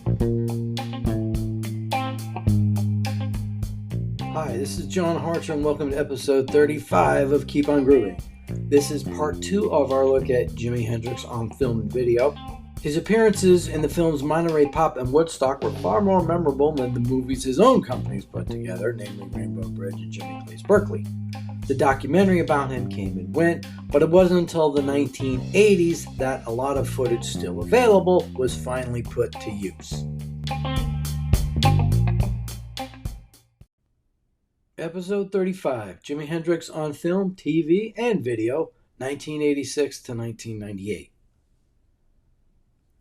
Hi, this is John Harcher and welcome to episode 35 of Keep On Grooving. This is part 2 of our look at Jimi Hendrix on film and video. His appearances in the films Monterey Pop and Woodstock were far more memorable than the movies his own companies put together, namely Rainbow Bridge and Jimmy Plays Berkeley. The documentary about him came and went, but it wasn't until the 1980s that a lot of footage still available was finally put to use. Episode 35, Jimi Hendrix on film, TV, and video, 1986 to 1998.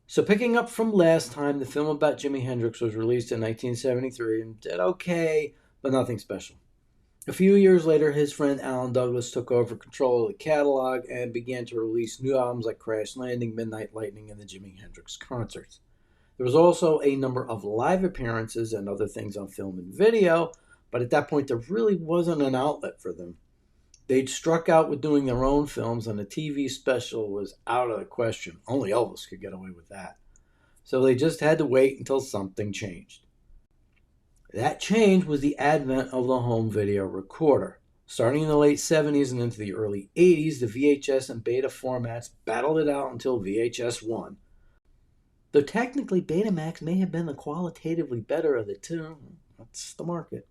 So picking up from last time, the film about Jimi Hendrix was released in 1973 and did okay, but nothing special. A few years later, his friend Alan Douglas took over control of the catalog and began to release new albums like Crash Landing, Midnight Lightning, and the Jimi Hendrix Concerts. There was also a number of live appearances and other things on film and video, but at that point there really wasn't an outlet for them. They'd struck out with doing their own films, and a TV special was out of the question. Only Elvis could get away with that. So they just had to wait until something changed. That change was the advent of the home video recorder. Starting in the late 70s and into the early 80s, the VHS and Beta formats battled it out until VHS won. Though technically Betamax may have been the qualitatively better of the two, that's the market.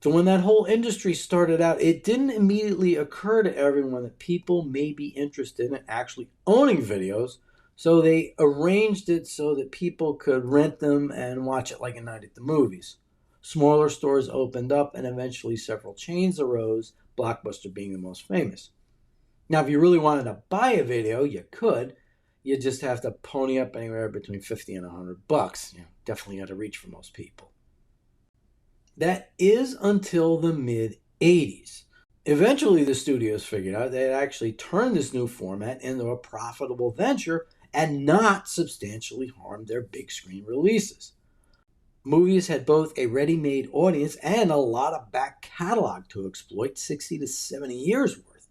So when that whole industry started out, it didn't immediately occur to everyone that people may be interested in actually owning videos, so they arranged it so that people could rent them and watch it like a night at the movies. Smaller stores opened up and eventually several chains arose, Blockbuster being the most famous. Now, if you really wanted to buy a video, you could. You just have to pony up anywhere between $50 and $100. Definitely out of reach for most people. That is until the mid-80s. Eventually, the studios figured out they had actually turned this new format into a profitable venture and not substantially harmed their big screen releases. Movies had both a ready-made audience and a lot of back catalog to exploit, 60 to 70 years worth.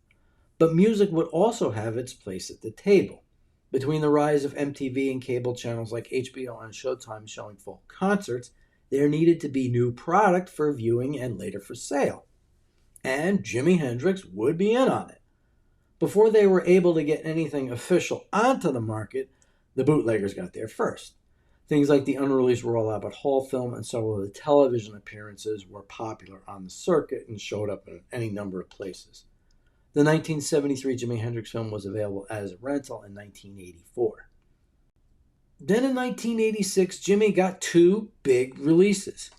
But music would also have its place at the table. Between the rise of MTV and cable channels like HBO and Showtime showing full concerts, there needed to be new product for viewing and later for sale. And Jimi Hendrix would be in on it. Before they were able to get anything official onto the market, the bootleggers got there first. Things like the unreleased Royal Albert Hall film and several of the television appearances were popular on the circuit and showed up in any number of places. The 1973 Jimi Hendrix film was available as a rental in 1984. Then in 1986, Jimmy got two big releases.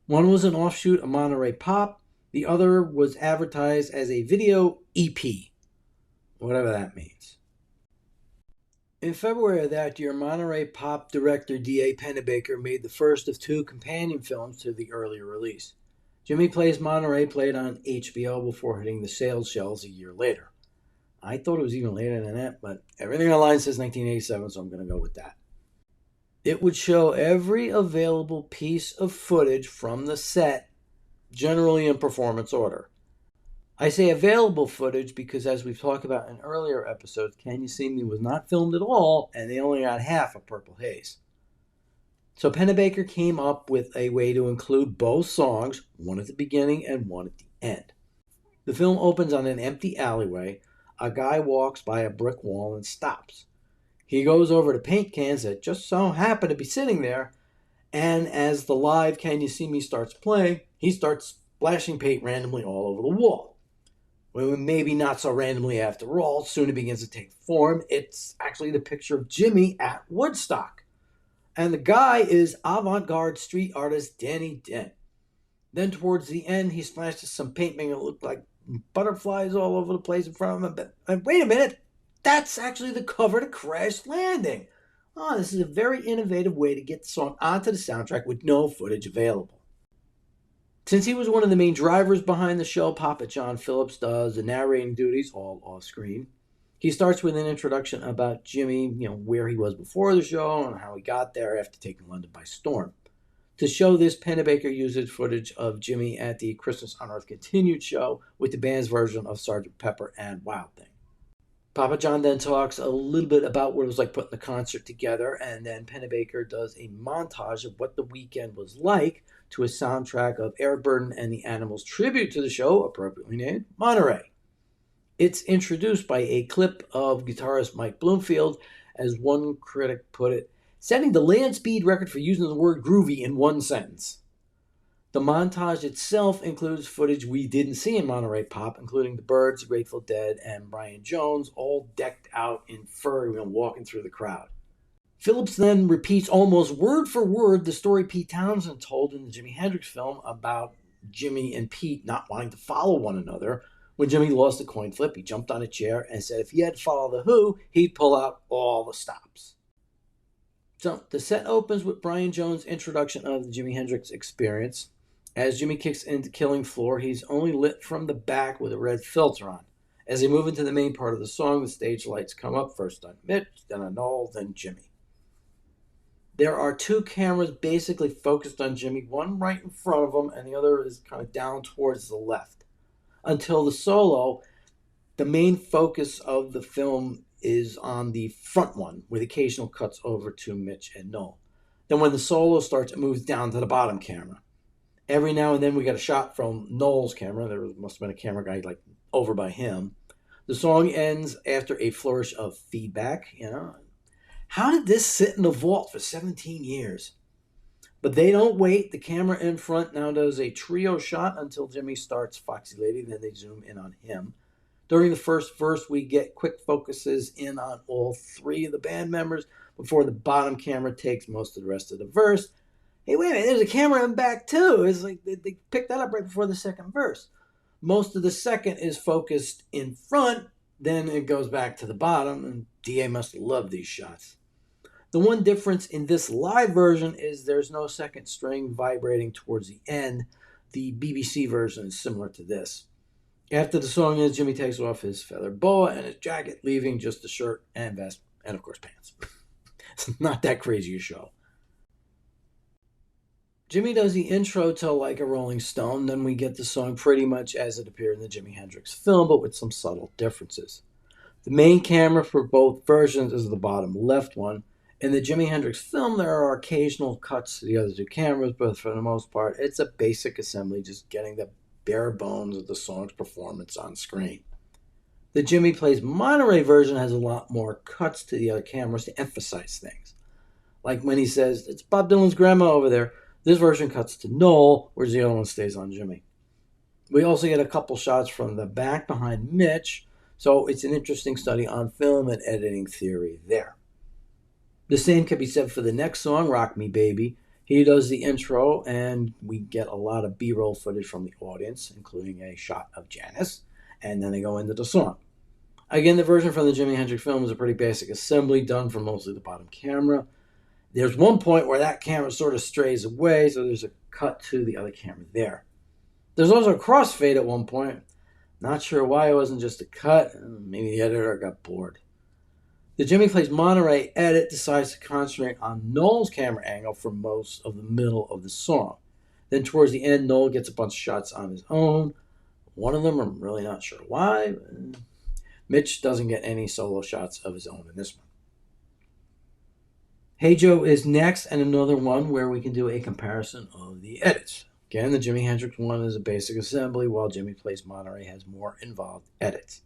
One was an offshoot of Monterey Pop. The other was advertised as a video EP, whatever that means. In February of that year, Monterey Pop director D.A. Pennebaker made the first of two companion films to the earlier release. Jimmy Plays Monterey played on HBO before hitting the sales shelves a year later. I thought it was even later than that, but everything online says 1987, so I'm going to go with that. It would show every available piece of footage from the set, generally in performance order. I say available footage because, as we've talked about in earlier episodes, Can You See Me was not filmed at all, and they only got half of Purple Haze. So Pennebaker came up with a way to include both songs, one at the beginning and one at the end. The film opens on an empty alleyway. A guy walks by a brick wall and stops. He goes over to paint cans that just so happen to be sitting there, and as the live Can You See Me starts playing, he starts splashing paint randomly all over the wall. Well, maybe not so randomly after all. Soon it begins to take form. It's actually the picture of Jimmy at Woodstock. And the guy is avant-garde street artist Danny Dent. Then towards the end, he splashes some paint making it look like butterflies all over the place in front of him. And wait a minute! That's actually the cover to Crash Landing. Oh, this is a very innovative way to get the song onto the soundtrack with no footage available. Since he was one of the main drivers behind the show, Papa John Phillips does the narrating duties, all off-screen. He starts with an introduction about Jimmy, where he was before the show and how he got there after taking London by storm. To show this, Pennebaker uses footage of Jimmy at the Christmas on Earth Continued show with the band's version of Sgt. Pepper and Wild Thing. Papa John then talks a little bit about what it was like putting the concert together, and then Pennebaker does a montage of what the weekend was like to a soundtrack of Eric Burden and the Animals tribute to the show, appropriately named Monterey. It's introduced by a clip of guitarist Mike Bloomfield, as one critic put it, setting the land speed record for using the word groovy in one sentence. The montage itself includes footage we didn't see in Monterey Pop, including the Byrds, the Grateful Dead, and Brian Jones, all decked out in fur walking through the crowd. Phillips then repeats almost word for word the story Pete Townsend told in the Jimi Hendrix film about Jimmy and Pete not wanting to follow one another. When Jimmy lost the coin flip, he jumped on a chair and said if he had to follow the Who, he'd pull out all the stops. So the set opens with Brian Jones' introduction of the Jimi Hendrix Experience. As Jimmy kicks into Killing Floor, he's only lit from the back with a red filter on. As they move into the main part of the song, the stage lights come up, first on Mitch, then on Noel, then Jimmy. There are two cameras basically focused on Jimmy, one right in front of him, and the other is kind of down towards the left. Until the solo, the main focus of the film is on the front one, with occasional cuts over to Mitch and Noel. Then when the solo starts, it moves down to the bottom camera. Every now and then we get a shot from Noel's camera. There must have been a camera guy over by him. The song ends after a flourish of feedback. How did this sit in the vault for 17 years? But they don't wait. The camera in front now does a trio shot until Jimmy starts Foxy Lady. Then they zoom in on him. During the first verse, we get quick focuses in on all three of the band members before the bottom camera takes most of the rest of the verse. Hey, wait a minute, there's a camera in back too. It's like they picked that up right before the second verse. Most of the second is focused in front, then it goes back to the bottom, and DA must have loved these shots. The one difference in this live version is there's no second string vibrating towards the end. The BBC version is similar to this. After the song ends, Jimmy takes off his feather boa and his jacket, leaving just a shirt and vest, and of course pants. It's not that crazy a show. Jimmy does the intro to Like a Rolling Stone, then we get the song pretty much as it appeared in the Jimi Hendrix film, but with some subtle differences. The main camera for both versions is the bottom left one. In the Jimi Hendrix film, there are occasional cuts to the other two cameras, but for the most part, it's a basic assembly, just getting the bare bones of the song's performance on screen. The Jimmy Plays Monterey version has a lot more cuts to the other cameras to emphasize things. Like when he says, it's Bob Dylan's grandma over there. This version cuts to Noel, whereas the other one stays on Jimmy. We also get a couple shots from the back behind Mitch, so it's an interesting study on film and editing theory there. The same can be said for the next song, Rock Me Baby. He does the intro, and we get a lot of B-roll footage from the audience, including a shot of Janice, and then they go into the song. Again, the version from the Jimi Hendrix film is a pretty basic assembly done from mostly the bottom camera. There's one point where that camera sort of strays away, so there's a cut to the other camera there. There's also a crossfade at one point. Not sure why it wasn't just a cut. Maybe the editor got bored. The Jimmy Plays Monterey edit decides to concentrate on Noel's camera angle for most of the middle of the song. Then towards the end, Noel gets a bunch of shots on his own. One of them, I'm really not sure why. Mitch doesn't get any solo shots of his own in this one. Hey Joe is next, and another one where we can do a comparison of the edits. Again, the Jimi Hendrix one is a basic assembly, while Jimmy Plays Monterey has more involved edits.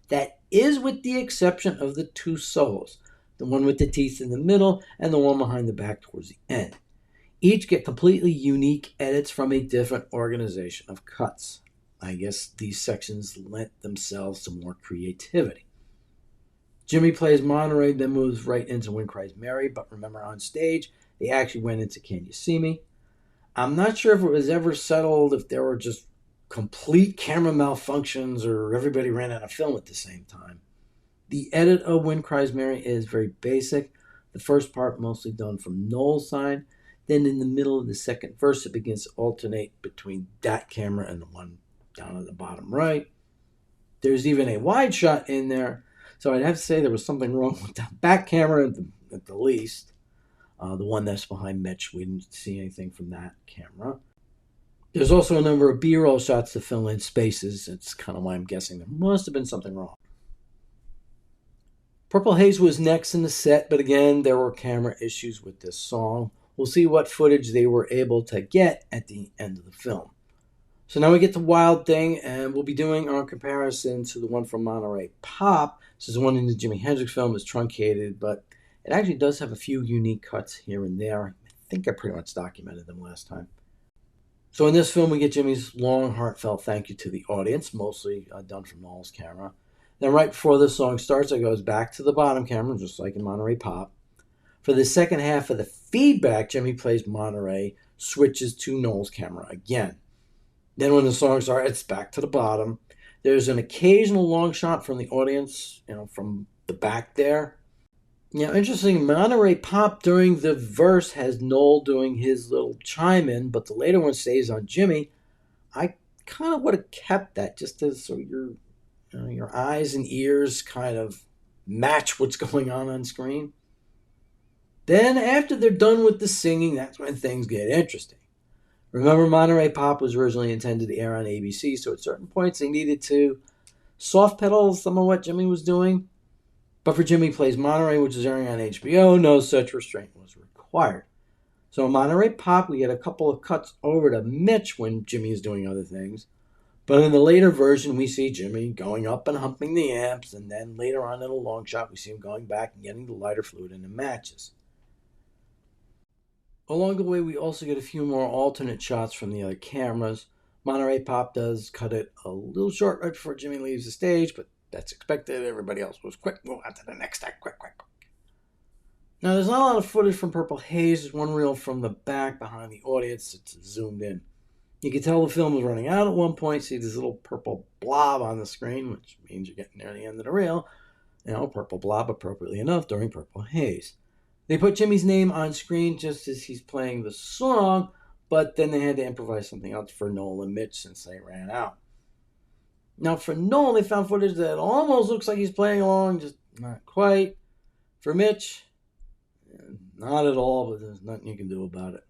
That is with the exception of the two solos, the one with the teeth in the middle and the one behind the back towards the end. Each get completely unique edits from a different organization of cuts. I guess these sections lent themselves to more creativity. Jimmy Plays Monterey then moves right into When Cries Mary, but remember on stage, they actually went into Can You See Me? I'm not sure if it was ever settled if there were just complete camera malfunctions or everybody ran out of film at the same time. The edit of When Cries Mary is very basic. The first part mostly done from Noel's side. Then in the middle of the second verse, it begins to alternate between that camera and the one down at the bottom right. There's even a wide shot in there. So I'd have to say there was something wrong with the back camera at the least. The one that's behind Mitch, we didn't see anything from that camera. There's also a number of B-roll shots to fill in spaces. It's kind of why I'm guessing there must have been something wrong. Purple Haze was next in the set, but again, there were camera issues with this song. We'll see what footage they were able to get at the end of the film. So now we get to Wild Thing, and we'll be doing our comparison to the one from Monterey Pop. This is the one in the Jimi Hendrix film is truncated, but it actually does have a few unique cuts here and there. I think I pretty much documented them last time. So in this film, we get Jimmy's long, heartfelt thank you to the audience, mostly done from Noel's camera. Then right before the song starts, it goes back to the bottom camera, just like in Monterey Pop. For the second half of the feedback, Jimmy plays Monterey, switches to Noel's camera again. Then when the song starts, it's back to the bottom. There's an occasional long shot from the audience, from the back there. Interesting, Monterey Pop during the verse has Noel doing his little chime in, but the later one stays on Jimmy. I kind of would have kept that just so your eyes and ears kind of match what's going on screen. Then after they're done with the singing, that's when things get interesting. Remember, Monterey Pop was originally intended to air on ABC, so at certain points they needed to soft pedal some of what Jimmy was doing. But for Jimmy Plays Monterey, which is airing on HBO, no such restraint was required. So in Monterey Pop, we get a couple of cuts over to Mitch when Jimmy is doing other things. But in the later version, we see Jimmy going up and humping the amps, and then later on in a long shot, we see him going back and getting the lighter fluid into matches. Along the way, we also get a few more alternate shots from the other cameras. Monterey Pop does cut it a little short right before Jimmy leaves the stage, but that's expected. Everybody else was quick. Move on to the next act. Quick. Now, there's not a lot of footage from Purple Haze. There's one reel from the back behind the audience. It's zoomed in. You can tell the film was running out at one point. See this little purple blob on the screen, which means you're getting near the end of the reel. Purple blob, appropriately enough, during Purple Haze. They put Jimmy's name on screen just as he's playing the song, but then they had to improvise something else for Noel and Mitch since they ran out. Now, for Noel, they found footage that almost looks like he's playing along, just not quite. For Mitch, not at all, but there's nothing you can do about it.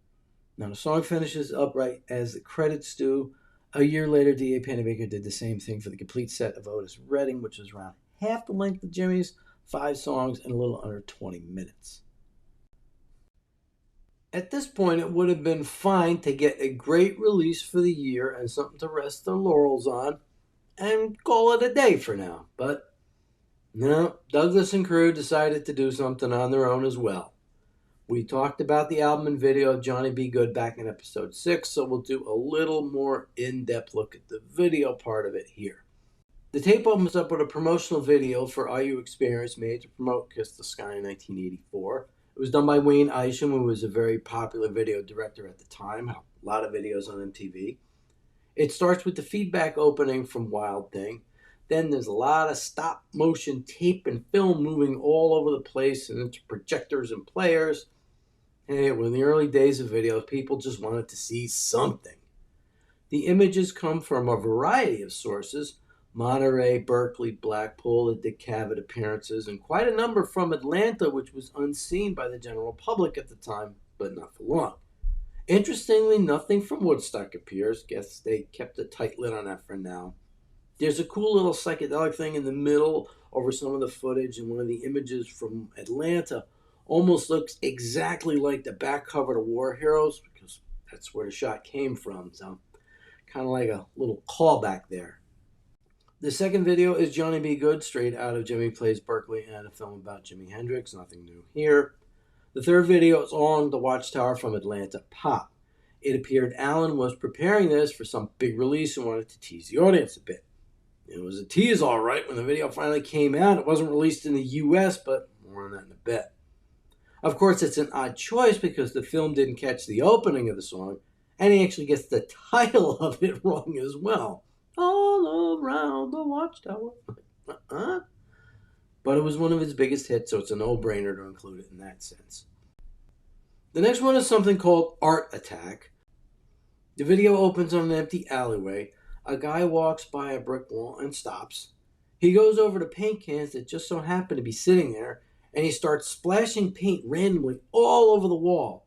Now, the song finishes up right as the credits do. A year later, D.A. Pennebaker did the same thing for the complete set of Otis Redding, which was around half the length of Jimmy's, 5 songs, and a little under 20 minutes. At this point, it would have been fine to get a great release for the year and something to rest their laurels on and call it a day for now. But no, Douglas and crew decided to do something on their own as well. We talked about the album and video of Johnny B. Good back in episode 6, so we'll do a little more in-depth look at the video part of it here. The tape opens up with a promotional video for Are You Experienced made to promote Kiss the Sky in 1984. It was done by Wayne Isham, who was a very popular video director at the time, a lot of videos on MTV. It starts with the feedback opening from Wild Thing. Then there's a lot of stop motion tape and film moving all over the place and into projectors and players. Hey, it was in the early days of videos, people just wanted to see something. The images come from a variety of sources: Monterey, Berkeley, Blackpool, the Dick Cavett appearances, and quite a number from Atlanta, which was unseen by the general public at the time, but not for long. Interestingly, nothing from Woodstock appears. Guess they kept a tight lid on that for now. There's a cool little psychedelic thing in the middle over some of the footage, and one of the images from Atlanta almost looks exactly like the back cover to War Heroes, because that's where the shot came from, so kind of like a little callback there. The second video is Johnny B. Good, straight out of Jimmy Plays Berkeley and a film about Jimi Hendrix. Nothing new here. The third video is on the Watchtower from Atlanta Pop. It appeared Alan was preparing this for some big release and wanted to tease the audience a bit. It was a tease, all right, when the video finally came out. It wasn't released in the U.S., but more on that in a bit. Of course, it's an odd choice because the film didn't catch the opening of the song, and he actually gets the title of it wrong as well. All around the Watchtower. But it was one of his biggest hits, so it's a no-brainer to include it in that sense. The next one is something called Art Attack. The video opens on an empty alleyway. A guy walks by a brick wall and stops. He goes over to paint cans that just so happen to be sitting there, and he starts splashing paint randomly all over the wall.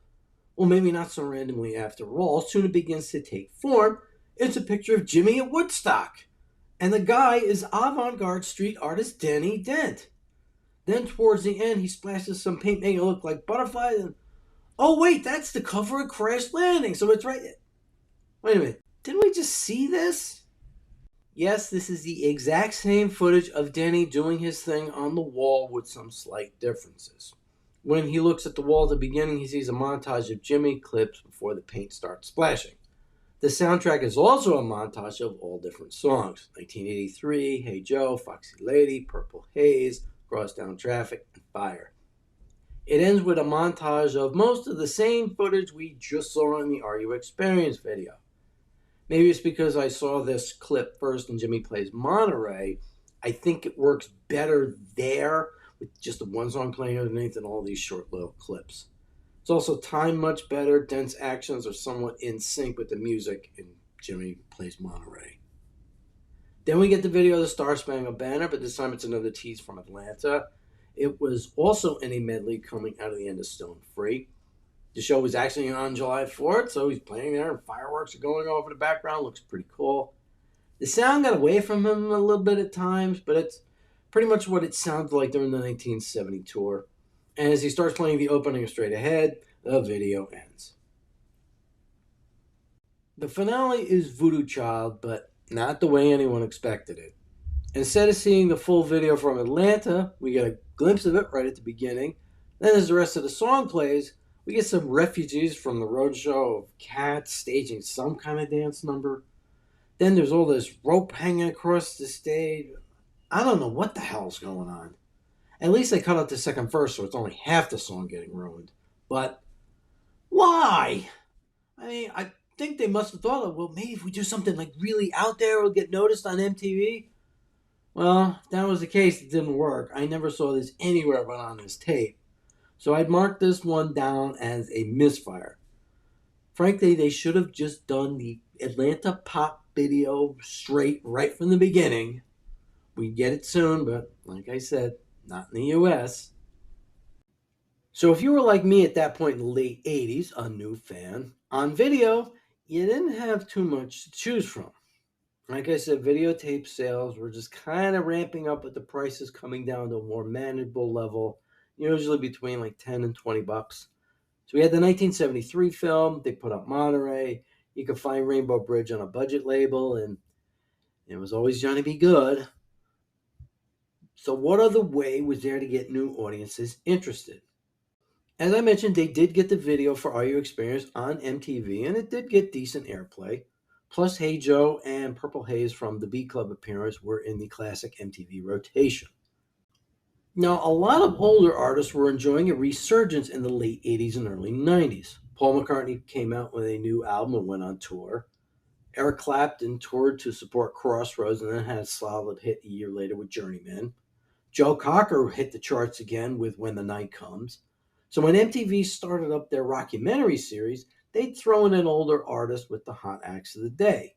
Well, maybe not so randomly after all. Soon it begins to take form. It's a picture of Jimmy at Woodstock. And the guy is avant-garde street artist Danny Dent. Then towards the end, he splashes some paint, making it look like butterflies. And oh wait, that's the cover of Crash Landing. So it's right. Wait a minute. Didn't we just see this? Yes, this is the exact same footage of Denny doing his thing on the wall with some slight differences. When he looks at the wall at the beginning, he sees a montage of Jimmy clips before the paint starts splashing. The soundtrack is also a montage of all different songs: 1983, Hey Joe, Foxy Lady, Purple Haze, Crosstown Traffic, and Fire. It ends with a montage of most of the same footage we just saw in the Are You Experienced video. Maybe it's because I saw this clip first in Jimmy Plays Monterey. I think it works better there with just the one song playing underneath and all these short little clips. It's also timed much better. Dense actions are somewhat in sync with the music in Jimmy Plays Monterey. Then we get the video of the Star Spangled Banner, but this time it's another tease from Atlanta. It was also in a medley coming out of the end of Stone Free. The show was actually on July 4th, so he's playing there and fireworks are going off in the background. Looks pretty cool. The sound got away from him a little bit at times, but it's pretty much what it sounded like during the 1970 tour. And as he starts playing the opening of Straight Ahead, the video ends. The finale is Voodoo Child, but not the way anyone expected it. Instead of seeing the full video from Atlanta, we get a glimpse of it right at the beginning. Then as the rest of the song plays, we get some refugees from the roadshow of cats staging some kind of dance number. Then there's all this rope hanging across the stage. I don't know what the hell's going on. At least they cut out the second verse, so it's only half the song getting ruined. But why? I mean, I think they must have thought, well, maybe if we do something like really out there, we'll get noticed on MTV. Well, if that was the case, it didn't work. I never saw this anywhere but on this tape. So I'd mark this one down as a misfire. Frankly, they should have just done the Atlanta pop video straight right from the beginning. We'd get it soon, but like I said, not in the US. So if you were like me at that point in the late 80s, a new fan, on video, you didn't have too much to choose from. Like I said, videotape sales were just kind of ramping up with the prices coming down to a more manageable level, usually between like 10 and 20 bucks. So we had the 1973 film, they put up Monterey, you could find Rainbow Bridge on a budget label, and it was always Johnny B. Good. So what other way was there to get new audiences interested? As I mentioned, they did get the video for Are You Experienced on MTV, and it did get decent airplay. Plus, Hey Joe and Purple Haze from the Beat Club appearance were in the classic MTV rotation. Now, a lot of older artists were enjoying a resurgence in the late 80s and early 90s. Paul McCartney came out with a new album and went on tour. Eric Clapton toured to support Crossroads and then had a solid hit a year later with Journeyman. Joe Cocker hit the charts again with When the Night Comes. So when MTV started up their Rockumentary series, they'd throw in an older artist with the hot acts of the day.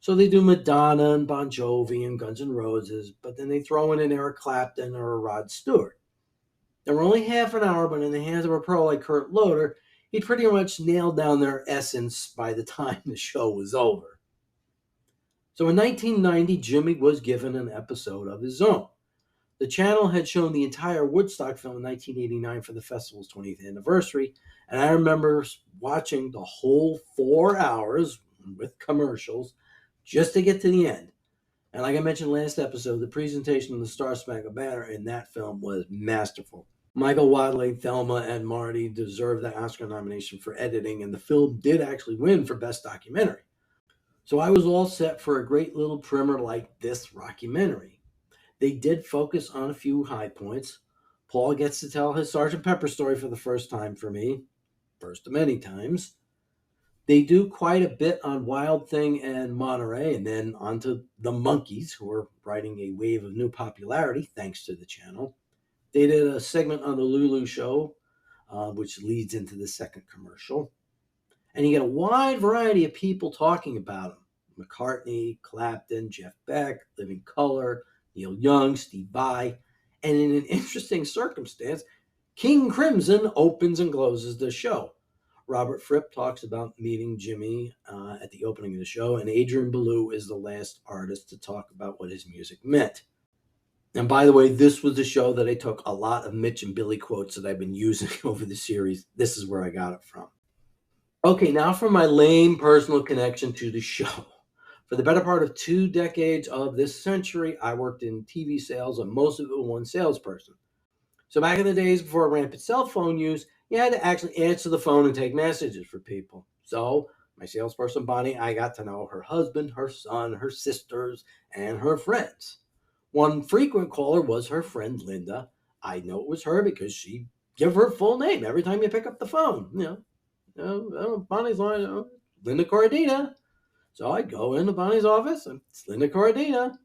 So they do Madonna and Bon Jovi and Guns N' Roses, but then they throw in an Eric Clapton or a Rod Stewart. They were only half an hour, but in the hands of a pro like Kurt Loder, he pretty much nailed down their essence by the time the show was over. So in 1990, Jimmy was given an episode of his own. The channel had shown the entire Woodstock film in 1989 for the festival's 20th anniversary, and I remember watching the whole 4 hours with commercials just to get to the end. And like I mentioned last episode, the presentation of the Star Spangled Banner in that film was masterful. Michael Wadley, Thelma, and Marty deserved the Oscar nomination for editing, and the film did actually win for Best Documentary. So I was all set for a great little primer like this Rockumentary. They did focus on a few high points. Paul gets to tell his Sgt. Pepper story for the first time for me. First of many times. They do quite a bit on Wild Thing and Monterey, and then onto the Monkees, who are riding a wave of new popularity thanks to the channel. They did a segment on the Lulu Show, which leads into the second commercial. And you get a wide variety of people talking about him. McCartney, Clapton, Jeff Beck, Living Colour, Neil Young, Steve Vai, and in an interesting circumstance, King Crimson opens and closes the show. Robert Fripp talks about meeting Jimmy at the opening of the show, and Adrian Belew is the last artist to talk about what his music meant. And by the way, this was the show that I took a lot of Mitch and Billy quotes that I've been using over the series. This is where I got it from. Okay, now for my lame personal connection to the show. For the better part of 2 decades of this century, I worked in TV sales, and most of it was one salesperson. So back in the days before rampant cell phone use, you had to actually answer the phone and take messages for people. So my salesperson Bonnie, I got to know her husband, her son, her sisters, and her friends. One frequent caller was her friend Linda. I know it was her because she give her full name every time you pick up the phone. Bonnie's line, Linda Corradina. So I go into Bonnie's office and it's Linda Corradina.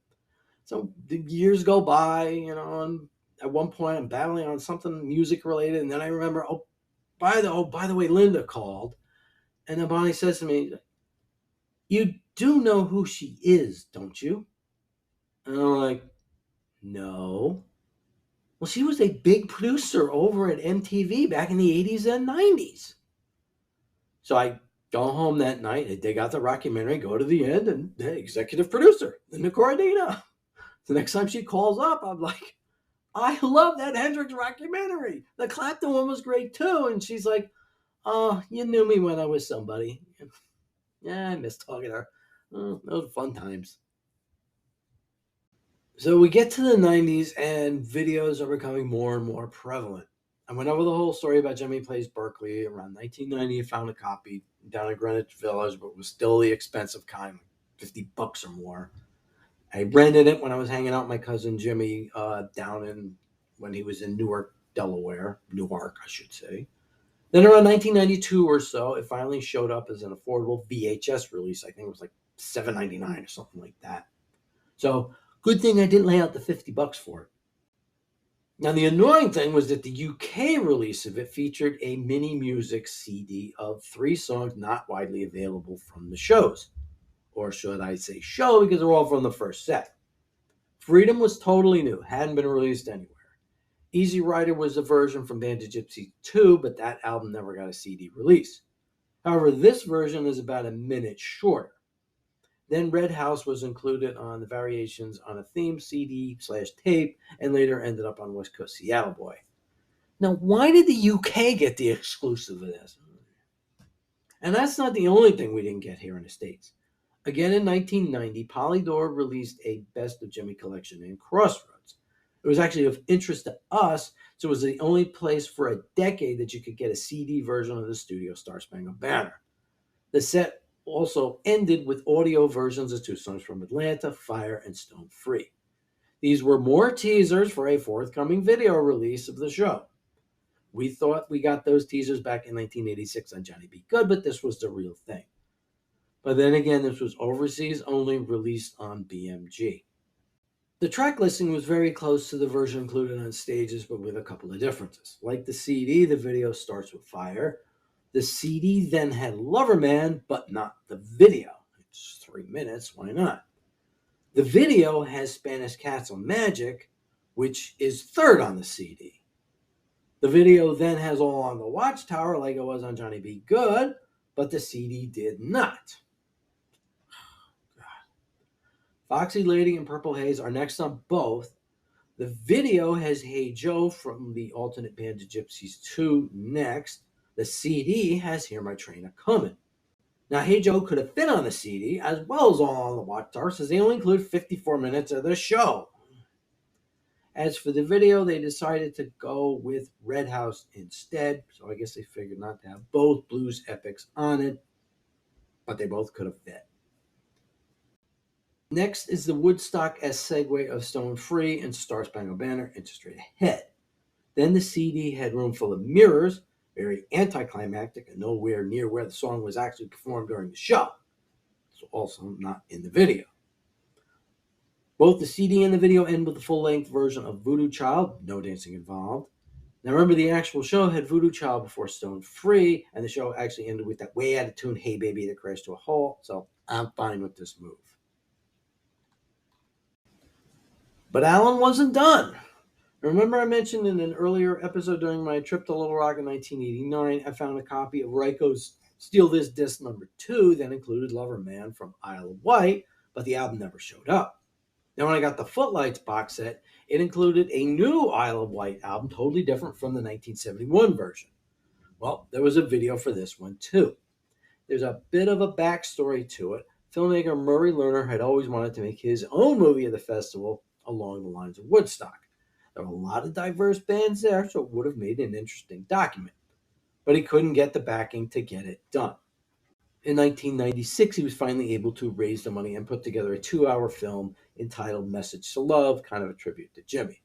So the years go by, and at one point I'm battling on something music related, and then I remember, by the way, Linda called, and then Bonnie says to me, "You do know who she is, don't you?" And I'm like, "No." Well, she was a big producer over at MTV back in the 80s and 90s. So I go home that night, I dig out the Rockumentary, go to the end, and hey, executive producer, Linda Corradina. The next time she calls up, I'm like, I love that Hendrix Rockumentary. The Clapton one was great too. And she's like, "Oh, you knew me when I was somebody." Yeah, I miss talking to her. Oh, those were fun times. So we get to the 90s and videos are becoming more and more prevalent. I went over the whole story about Jimmy Plays Berkeley. Around 1990, I found a copy down at Greenwich Village, but it was still the expensive kind, $50 or more. I rented it when I was hanging out with my cousin Jimmy when he was in Newark, I should say. Then around 1992 or so, it finally showed up as an affordable VHS release. I think it was like $7.99 or something like that. So good thing I didn't lay out the $50 for it. Now the annoying thing was that the UK release of it featured a mini music CD of 3 songs not widely available from the shows. Or should I say show, because they're all from the first set. Freedom was totally new, hadn't been released anywhere. Easy Rider was a version from Band of Gypsy 2, but that album never got a CD release. However, this version is about a minute shorter. Then Red House was included on the variations on a theme CD/tape, and later ended up on West Coast Seattle Boy. Now, why did the UK get the exclusive of this? And that's not the only thing we didn't get here in the States. Again in 1990, Polydor released a Best of Jimmy collection named Crossroads. It was actually of interest to us, so it was the only place for a decade that you could get a CD version of the studio Star Spangled Banner. The set also ended with audio versions of 2 songs from Atlanta, Fire, and Stone Free. These were more teasers for a forthcoming video release of the show. We thought we got those teasers back in 1986 on Johnny B. Good, but this was the real thing. But then again, this was overseas only, released on BMG. The track listing was very close to the version included on Stages, but with a couple of differences. Like the CD, the video starts with Fire. The CD then had Loverman, but not the video. It's 3 minutes, why not? The video has Spanish Castle Magic, which is third on the CD. The video then has All on the Watchtower, like it was on Johnny B. Good, but the CD did not. Foxy Lady and Purple Haze are next on both. The video has Hey Joe from the alternate Band of Gypsies 2 next. The CD has Hear My Train A-Comin'. Now, Hey Joe could have fit on the CD as well as All on the Watchtower, since they only include 54 minutes of the show. As for the video, they decided to go with Red House instead, so I guess they figured not to have both blues epics on it, but they both could have fit. Next is the Woodstock-esque segue of Stone Free and Star Spangled Banner into Straight Ahead. Then the CD had Room Full of Mirrors, very anticlimactic and nowhere near where the song was actually performed during the show. It's also not in the video. Both the CD and the video end with a full-length version of Voodoo Child, no dancing involved. Now remember, the actual show had Voodoo Child before Stone Free, and the show actually ended with that way out of tune Hey Baby that crashed to a halt, so I'm fine with this move. But Alan wasn't done. Remember I mentioned in an earlier episode during my trip to Little Rock in 1989, I found a copy of Ryko's Steal This Disc #2 that included Loverman from Isle of Wight, but the album never showed up. Then when I got the Footlights box set, It included a new Isle of Wight album, totally different from the 1971 version. Well, there was a video for this one too. There's a bit of a backstory to it. Filmmaker Murray Lerner had always wanted to make his own movie of the festival along the lines of Woodstock. There were a lot of diverse bands there, so it would have made an interesting document. But he couldn't get the backing to get it done. In 1996, he was finally able to raise the money and put together a 2-hour film entitled Message to Love, kind of a tribute to Jimmy.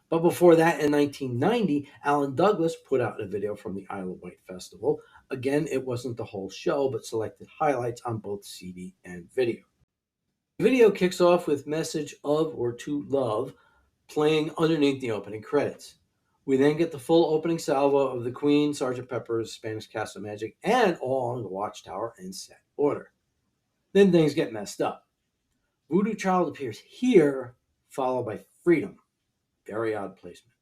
But before that, in 1990, Alan Douglas put out a video from the Isle of Wight Festival. Again, it wasn't the whole show, but selected highlights on both CD and video. The video kicks off with Message of or to Love playing underneath the opening credits. We then get the full opening salvo of the Queen, Sgt. Pepper's, Spanish Castle Magic, and All Along the Watchtower in set order. Then things get messed up. Voodoo Child appears here, followed by Freedom. Very odd placement.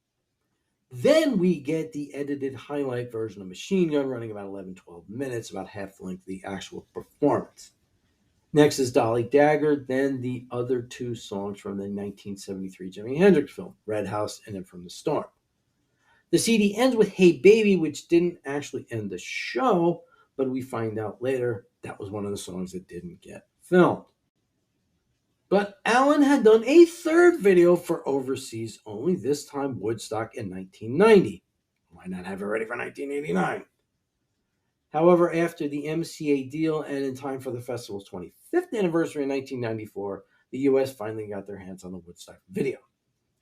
Then we get the edited highlight version of Machine Gun running about 11-12 minutes, about half the length of the actual performance. Next is Dolly Dagger, then the other two songs from the 1973 Jimi Hendrix film, Red House and In From the Storm. The CD ends with Hey Baby, which didn't actually end the show, but we find out later that was one of the songs that didn't get filmed. But Alan had done a third video for overseas only, this time Woodstock in 1990. Why not have it ready for 1989? However, after the MCA deal and in time for the festival's 25th anniversary in 1994, the US finally got their hands on the Woodstock video.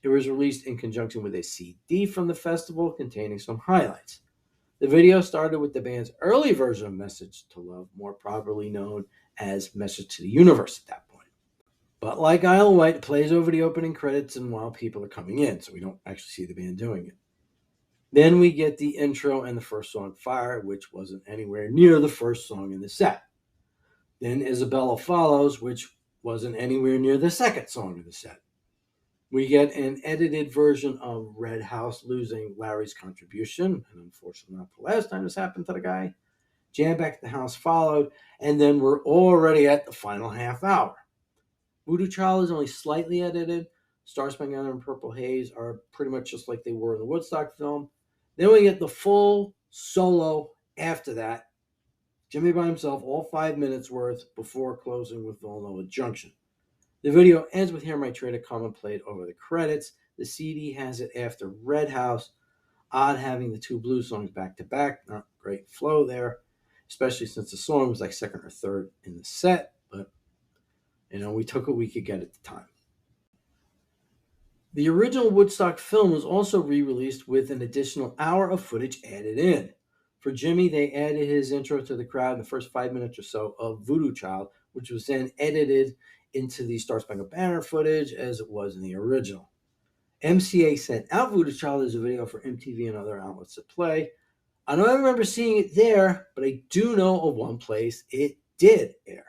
It was released in conjunction with a CD from the festival containing some highlights. The video started with the band's early version of Message to Love, more properly known as Message to the Universe at that point. But like Isle of Wight, it plays over the opening credits and while people are coming in, so we don't actually see the band doing it. Then we get the intro and the first song, Fire, which wasn't anywhere near the first song in the set. Then Isabella follows, which wasn't anywhere near the second song in the set. We get an edited version of Red House losing Larry's contribution, and unfortunately not the last time this happened to the guy. Jam Back at the House followed, and then we're already at the final half hour. Voodoo Child is only slightly edited. Star Spangled and Purple Haze are pretty much just like they were in the Woodstock film. Then we get the full solo after that. Jimmy by himself, all 5 minutes worth, before closing with Villanova Junction. The video ends with Hear My Train to Come and played over the credits. The CD has it after Red House. Odd having the two blues songs back to back. Not great flow there, especially since the song was like second or third in the set. But, we took what we could get at the time. The original Woodstock film was also re-released with an additional hour of footage added in. For Jimmy, they added his intro to the crowd in the first 5 minutes or so of Voodoo Child, which was then edited into the Star Spangled Banner footage as it was in the original. MCA sent out Voodoo Child as a video for MTV and other outlets to play. I don't remember seeing it there, but I do know of one place it did air.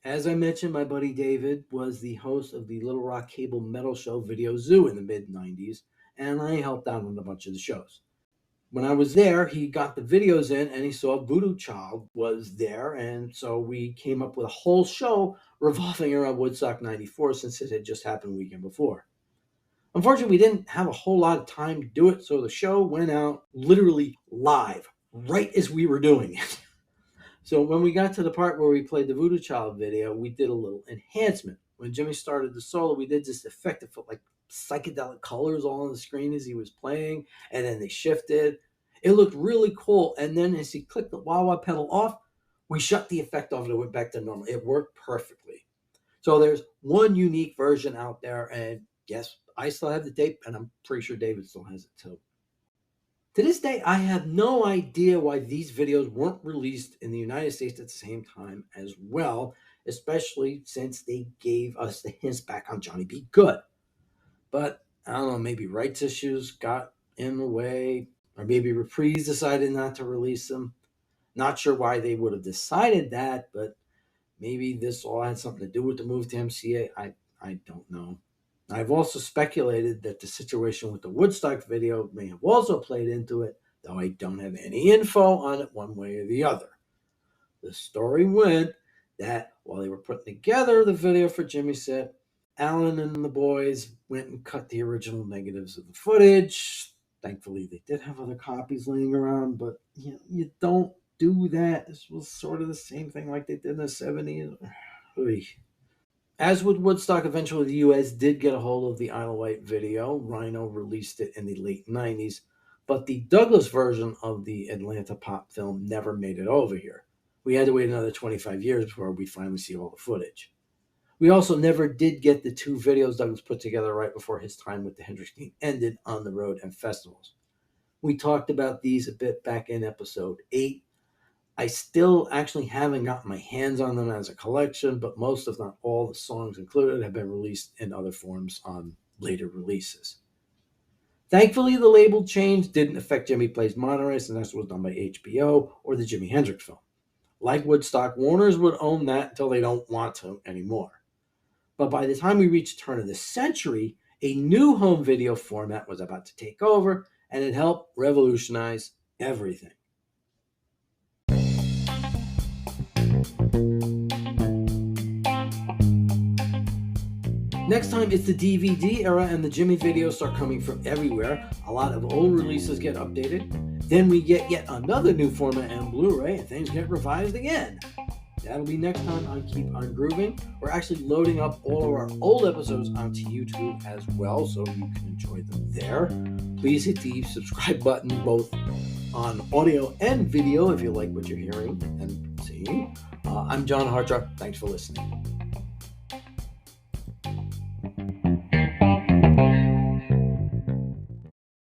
As I mentioned, my buddy David was the host of the Little Rock cable metal show Video Zoo in the mid-90s, and I helped out on a bunch of the shows. When I was there, he got the videos in and he saw Voodoo Child was there, and so we came up with a whole show revolving around Woodstock 94 since it had just happened the weekend before. Unfortunately, we didn't have a whole lot of time to do it, so the show went out literally live, right as we were doing it. So when we got to the part where we played the Voodoo Child video, we did a little enhancement. When Jimmy started the solo, we did this effect that felt like psychedelic colors all on the screen as he was playing, and then they shifted. It looked really cool, and then as he clicked the wah-wah pedal off, we shut the effect off and it went back to normal. It worked perfectly. So there's one unique version out there, and yes, I still have the tape, and I'm pretty sure David still has it too. To this day, I have no idea why these videos weren't released in the United States at the same time as well, especially since they gave us the hints back on Johnny B. Good. But I don't know, maybe rights issues got in the way, or maybe Reprise decided not to release them. Not sure why they would have decided that, but maybe this all had something to do with the move to MCA. I don't know. I've also speculated that the situation with the Woodstock video may have also played into it, though I don't have any info on it one way or the other. The story went that while they were putting together the video for Jimmy's set, Alan and the boys went and cut the original negatives of the footage. Thankfully, they did have other copies laying around, but you don't do that. This was sort of the same thing like they did in the 70s. As with Woodstock, eventually the US did get a hold of the Isle of Wight video. Rhino released it in the late 90s, but the Douglas version of the Atlanta pop film never made it over here. We had to wait another 25 years before we finally see all the footage. We also never did get the two videos Douglas put together right before his time with the Hendrix Gang ended on the road and festivals. We talked about these a bit back in episode 8. I still actually haven't gotten my hands on them as a collection, but most, if not all, the songs included have been released in other forms on later releases. Thankfully, the label change didn't affect Jimmy Plays Monterey, and this was done by HBO or the Jimi Hendrix film. Like Woodstock, Warner's would own that until they don't want to anymore. But by the time we reached the turn of the century, a new home video format was about to take over, and it helped revolutionize everything. Next time, it's the DVD era, and the Jimmy videos start coming from everywhere. A lot of old releases get updated. Then we get yet another new format and Blu-ray, and things get revised again. That'll be next time on Keep On Grooving. We're actually loading up all of our old episodes onto YouTube as well, so you can enjoy them there. Please hit the subscribe button both on audio and video if you like what you're hearing and seeing. I'm John Hartra. Thanks for listening.